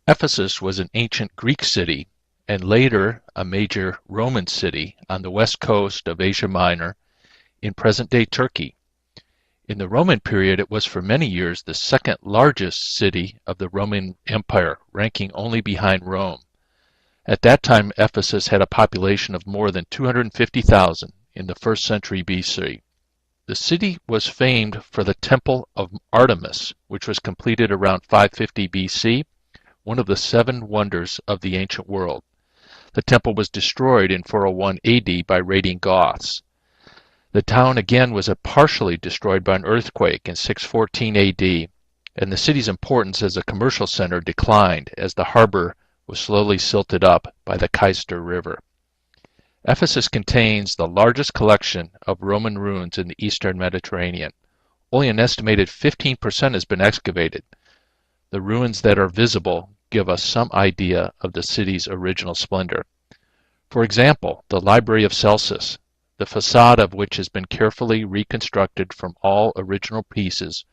Ephesus was an ancient Greek city and later a major Roman city on the west coast of Asia Minor in present-day Turkey. In the Roman period, it was for many years the second largest city of the Roman Empire, ranking only behind Rome. At that time, Ephesus had a population of more than 250,000 in the 1st century BC. The city was famed for the Temple of Artemis, which was completed around 550 BC, one of the seven wonders of the ancient world. The temple was destroyed in 401 AD by raiding Goths. The town again was partially destroyed by an earthquake in 614 AD, and the city's importance as a commercial center declined as the harbor was slowly silted up by the Cayster River. Ephesus contains the largest collection of Roman ruins in the eastern Mediterranean. Only an estimated 15% has been excavated. The ruins that are visible give us some idea of the city's original splendor. For example, the Library of Celsus, the facade of which has been carefully reconstructed from all original pieces,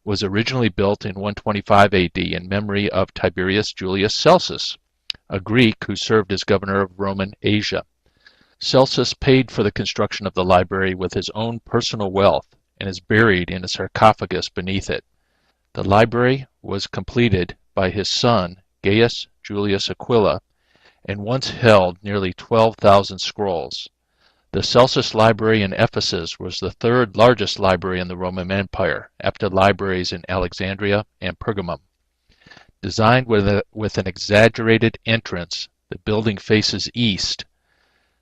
was originally built in 125 AD in memory of Tiberius Julius Celsus, a Greek who served as governor of Roman Asia. Celsus paid for the construction of the library with his own personal wealth and is buried in a sarcophagus beneath it. The library was completed by his son, Gaius Julius Aquila, and once held nearly 12,000 scrolls. The Celsus Library in Ephesus was the third largest library in the Roman Empire, after libraries in Alexandria and Pergamum. Designed with an exaggerated entrance, the building faces east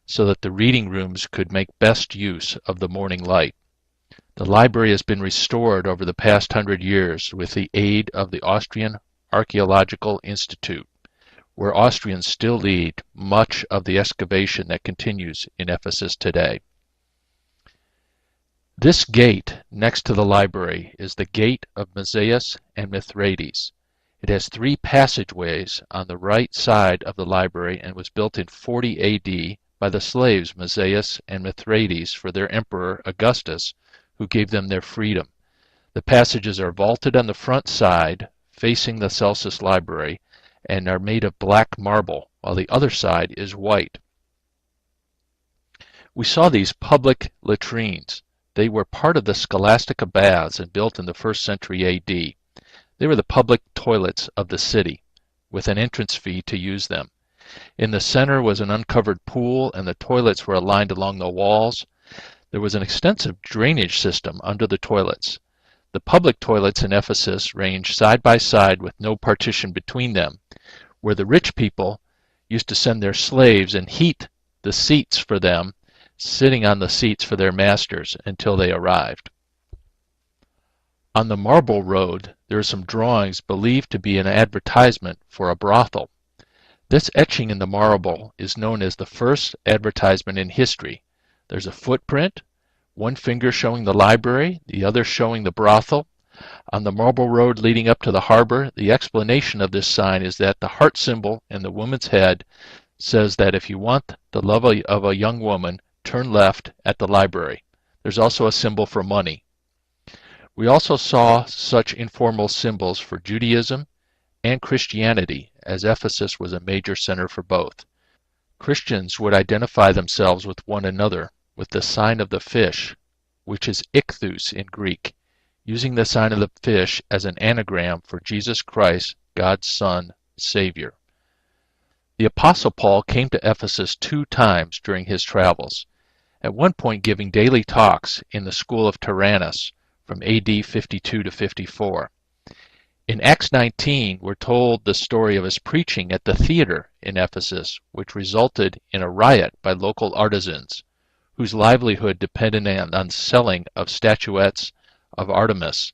so that the reading rooms could make best use of the morning light. The library has been restored over the past 100 years with the aid of the Austrian Archaeological Institute, where Austrians still lead much of the excavation that continues in Ephesus today. This gate next to the library is the Gate of Mazaeus and Mithridates. It has three passageways on the right side of the library and was built in 40 AD by the slaves Mazaeus and Mithridates for their emperor Augustus, who gave them their freedom. The passages are vaulted on the front side, facing the Celsus Library, and are made of black marble, while the other side is white. We saw these public latrines. They were part of the Scholastica baths and built in the 1st century AD. They were the public toilets of the city, with an entrance fee to use them. In the center was an uncovered pool, and the toilets were aligned along the walls. There was an extensive drainage system under the toilets. The public toilets in Ephesus ranged side by side with no partition between them, where the rich people used to send their slaves and heat the seats for them, sitting on the seats for their masters until they arrived. On the Marble Road, there are some drawings believed to be an advertisement for a brothel. This etching in the marble is known as the first advertisement in history. There's a footprint, one finger showing the library, the other showing the brothel. On the marble road leading up to the harbor, the explanation of this sign is that the heart symbol in the woman's head says that if you want the love of a young woman, turn left at the library. There's also a symbol for money. We also saw such informal symbols for Judaism and Christianity, as Ephesus was a major center for both. Christians would identify themselves with one another with the sign of the fish, which is ichthus in Greek, using the sign of the fish as an anagram for Jesus Christ, God's Son, Savior. The Apostle Paul came to Ephesus 2 times during his travels, at one point giving daily talks in the school of Tyrannus from AD 52 to 54. In Acts 19, we're told the story of his preaching at the theater in Ephesus, which resulted in a riot by local artisans, whose livelihood depended on selling of statuettes of Artemis.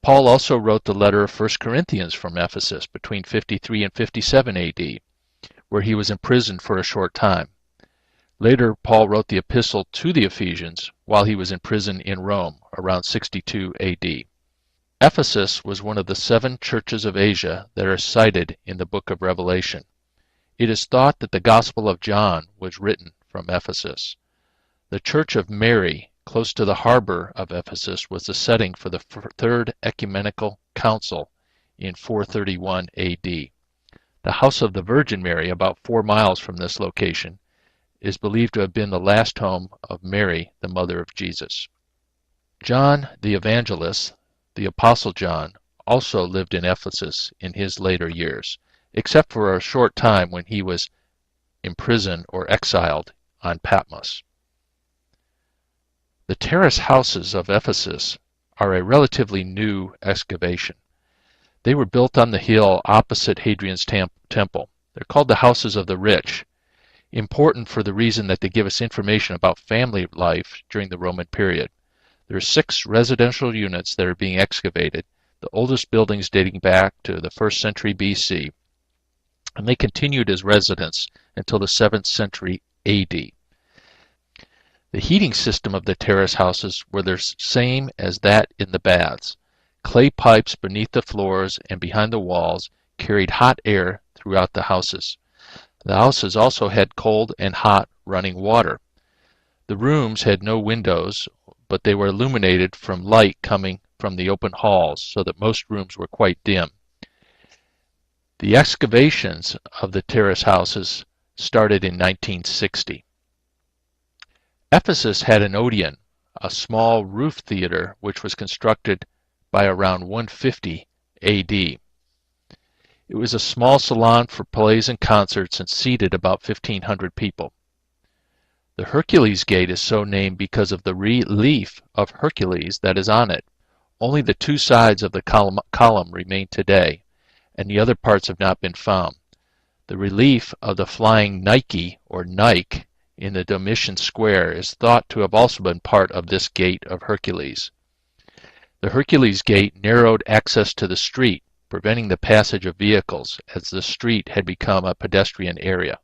Paul also wrote the letter of 1 Corinthians from Ephesus between 53 and 57 AD, where he was imprisoned for a short time. Later, Paul wrote the epistle to the Ephesians while he was in prison in Rome around 62 AD. Ephesus was one of the 7 churches of Asia that are cited in the book of Revelation. It is thought that the Gospel of John was written from Ephesus. The Church of Mary, close to the harbor of Ephesus, was the setting for the Third Ecumenical Council in 431 AD. The house of the Virgin Mary, about 4 miles from this location, is believed to have been the last home of Mary, the mother of Jesus. John the Evangelist, the Apostle John, also lived in Ephesus in his later years, except for a short time when he was imprisoned or exiled on Patmos. The terrace houses of Ephesus are a relatively new excavation. They were built on the hill opposite Hadrian's temple. They're called the houses of the rich, important for the reason that they give us information about family life during the Roman period. There are 6 residential units that are being excavated, the oldest buildings dating back to the 1st century BC, and they continued as residence until the 7th century AD. The heating system of the terrace houses were the same as that in the baths. Clay pipes beneath the floors and behind the walls carried hot air throughout the houses. The houses also had cold and hot running water. The rooms had no windows, but they were illuminated from light coming from the open halls, so that most rooms were quite dim. The excavations of the terrace houses started in 1960. Ephesus had an Odeon, a small roof theater which was constructed by around 150 AD. It was a small salon for plays and concerts and seated about 1,500 people. The Hercules Gate is so named because of the relief of Hercules that is on it. Only the 2 sides of the column remain today, and the other parts have not been found. The relief of the flying Nike, or Nike, in the Domitian Square is thought to have also been part of this Gate of Hercules. The Hercules Gate narrowed access to the street, preventing the passage of vehicles, as the street had become a pedestrian area.